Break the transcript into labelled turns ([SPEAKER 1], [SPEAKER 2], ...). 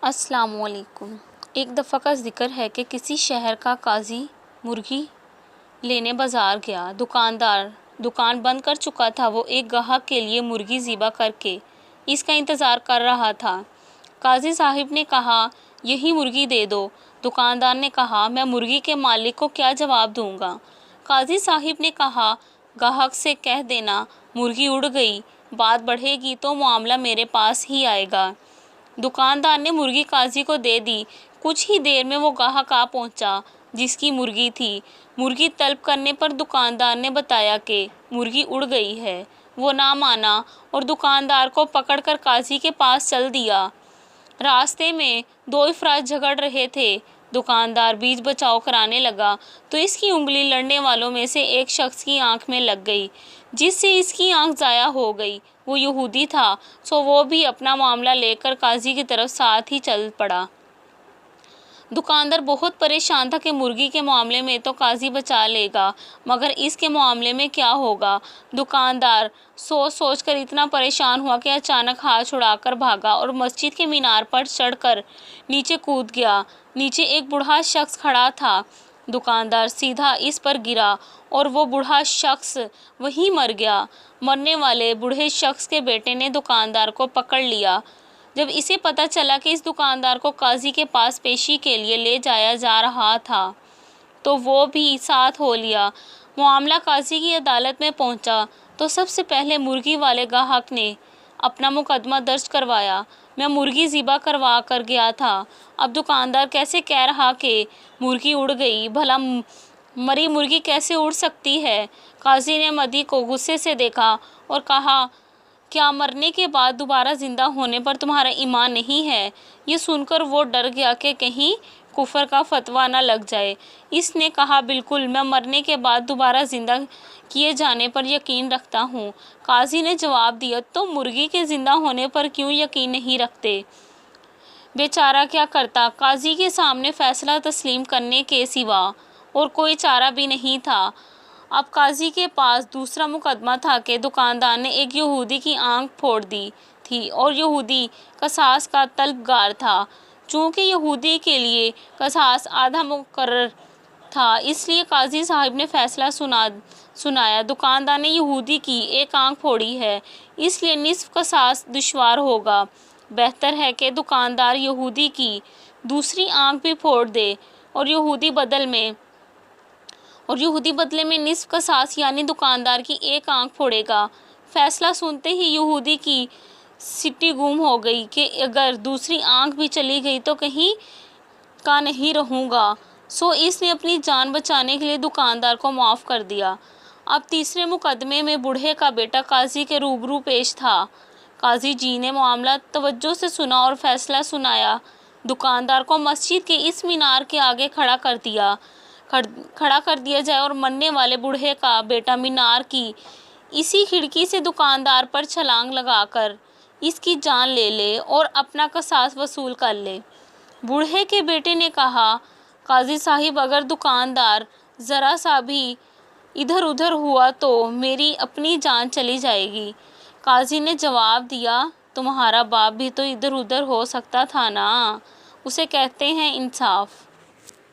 [SPEAKER 1] السلام علیکم۔ ایک دفعہ کا ذکر ہے کہ کسی شہر کا قاضی مرغی لینے بازار گیا۔ دکان بند کر چکا تھا۔ وہ ایک گاہک کے لیے مرغی ذبح کر کے اس کا انتظار کر رہا تھا۔ قاضی صاحب نے کہا، یہی مرغی دے دو۔ دکاندار نے کہا، میں مرغی کے مالک کو کیا جواب دوں گا؟ قاضی صاحب نے کہا، گاہک سے کہہ دینا مرغی اڑ گئی، بات بڑھے گی تو معاملہ میرے پاس ہی آئے گا۔ دکاندار نے مرغی قاضی کو دے دی۔ کچھ ہی دیر میں وہ گاہک آ پہنچا جس کی مرغی تھی۔ مرغی طلب کرنے پر دکاندار نے بتایا کہ مرغی اڑ گئی ہے۔ وہ نہ مانا اور دکاندار کو پکڑ کر قاضی کے پاس چل دیا۔ راستے میں دو افراد جھگڑ رہے تھے۔ دکاندار بیچ بچاؤ کرانے لگا تو اس کی انگلی لڑنے والوں میں سے ایک شخص کی آنکھ میں لگ گئی، جس سے اس کی آنکھ ضائع ہو گئی۔ وہ یہودی تھا، سو وہ بھی اپنا معاملہ لے کر قاضی کی طرف ساتھ ہی چل پڑا۔ دکاندار بہت پریشان تھا کہ مرغی کے معاملے میں تو قاضی بچا لے گا، مگر اس کے معاملے میں کیا ہوگا؟ دکاندار سوچ کر اتنا پریشان ہوا کہ اچانک ہاتھ چھڑا کر بھاگا اور مسجد کے مینار پر چڑھ کر نیچے کود گیا۔ نیچے ایک بوڑھا شخص کھڑا تھا۔ دکاندار سیدھا اس پر گرا اور وہ بوڑھا شخص وہیں مر گیا۔ مرنے والے بوڑھے شخص کے بیٹے نے دکاندار کو پکڑ لیا۔ جب اسے پتہ چلا کہ اس دکاندار کو قاضی کے پاس پیشی کے لیے لے جایا جا رہا تھا تو وہ بھی ساتھ ہو لیا۔ معاملہ قاضی کی عدالت میں پہنچا تو سب سے پہلے مرغی والے گاہک نے اپنا مقدمہ درج کروایا۔ میں مرغی ذبح کروا کر گیا تھا، اب دکاندار کیسے کہہ رہا کہ مرغی اڑ گئی؟ بھلا مری مرغی کیسے اڑ سکتی ہے؟ قاضی نے مدعی کو غصے سے دیکھا اور کہا، کیا مرنے کے بعد دوبارہ زندہ ہونے پر تمہارا ایمان نہیں ہے؟ یہ سن کر وہ ڈر گیا کہ کہیں کفر کا فتویٰ نہ لگ جائے۔ اس نے کہا، بالکل، میں مرنے کے بعد دوبارہ زندہ کیے جانے پر یقین رکھتا ہوں۔ قاضی نے جواب دیا، تم مرغی کے زندہ ہونے پر کیوں یقین نہیں رکھتے؟ بیچارہ کیا کرتا؟ قاضی کے سامنے فیصلہ تسلیم کرنے کے سوا اور کوئی چارہ بھی نہیں تھا۔ اب قاضی کے پاس دوسرا مقدمہ تھا کہ دکاندار نے ایک یہودی کی آنکھ پھوڑ دی تھی اور یہودی قصاص کا طلبگار تھا۔ چونکہ یہودی کے لیے قصاص آدھا مقرر تھا، اس لیے قاضی صاحب نے فیصلہ سنایا، دکاندار نے یہودی کی ایک آنکھ پھوڑی ہے، اس لیے نصف قصاص دشوار ہوگا۔ بہتر ہے کہ دکاندار یہودی کی دوسری آنکھ بھی پھوڑ دے اور یہودی بدلے میں نصف قصاص یعنی دکاندار کی ایک آنکھ پھوڑے گا۔ فیصلہ سنتے ہی یہودی کی سٹی گم ہو گئی کہ اگر دوسری آنکھ بھی چلی گئی تو کہیں کا نہیں رہوں گا، سو اس نے اپنی جان بچانے کے لیے دکاندار کو معاف کر دیا۔ اب تیسرے مقدمے میں بوڑھے کا بیٹا قاضی کے روبرو پیش تھا۔ قاضی جی نے معاملہ توجہ سے سنا اور فیصلہ سنایا، دکاندار کو مسجد کے اس مینار کے آگے کھڑا کر دیا جائے اور مرنے والے بوڑھے کا بیٹا مینار کی اسی کھڑکی سے دکاندار پر چھلانگ لگا کر اس کی جان لے لے اور اپنا قصاص وصول کر لے۔ بوڑھے کے بیٹے نے کہا، قاضی صاحب، اگر دکاندار ذرا سا بھی ادھر ادھر ہوا تو میری اپنی جان چلی جائے گی۔ قاضی نے جواب دیا، تمہارا باپ بھی تو ادھر ادھر ہو سکتا تھا نا، اسے کہتے ہیں انصاف۔